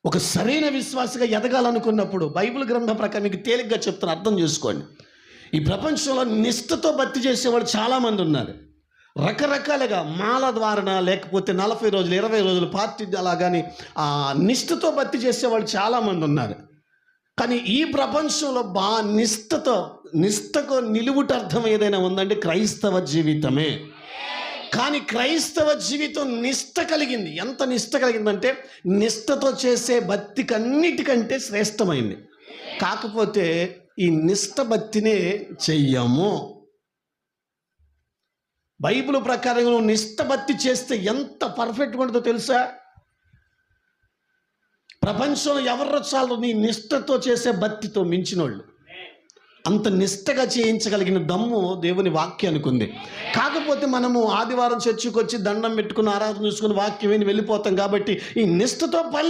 ఒక సరైన విశ్వాసగా ఎదగాలనుకున్నప్పుడు బైబిల్ గ్రంథం ప్రకారం మీకు తేలిగ్గా చెప్తాను, అర్థం చేసుకోండి. ఈ ప్రపంచంలో నిష్ఠతో భక్తి చేసేవాళ్ళు చాలామంది ఉన్నారు. రకరకాలుగా మాల ద్వారాన, లేకపోతే 40 రోజులు 20 రోజులు పార్టీ అలా కానీ నిష్ఠతో భక్తి చేసేవాళ్ళు చాలామంది ఉన్నారు. కానీ ఈ ప్రపంచంలో నిష్ఠకు నిలువుటర్థం ఏదైనా ఉందంటే క్రైస్తవ జీవితమే. కానీ క్రైస్తవ జీవితం నిష్ఠ కలిగింది. ఎంత నిష్ఠ కలిగిందంటే నిష్ఠతో చేసే భక్తికి అన్నిటికంటే శ్రేష్టమైంది. కాకపోతే ఈ నిష్ఠ భక్తినే చెయ్యము. బైబిల్ ప్రకారం నువ్వు నిష్ఠ భక్తి చేస్తే ఎంత పర్ఫెక్ట్గా ఉంటుందో తెలుసా? ప్రపంచంలో ఎవరు చాలు నీ నిష్ఠతో చేసే భక్తితో మించినోళ్ళు. అంత నిష్ఠగా చేయించగలిగిన దమ్ము దేవుని వాక్యానికి ఉంది. కాకపోతే మనము ఆదివారం చర్చికి వచ్చి దండం పెట్టుకుని ఆరాధన చూసుకుని వాక్యం విని వెళ్ళిపోతాం. కాబట్టి ఈ నిష్ఠతో పని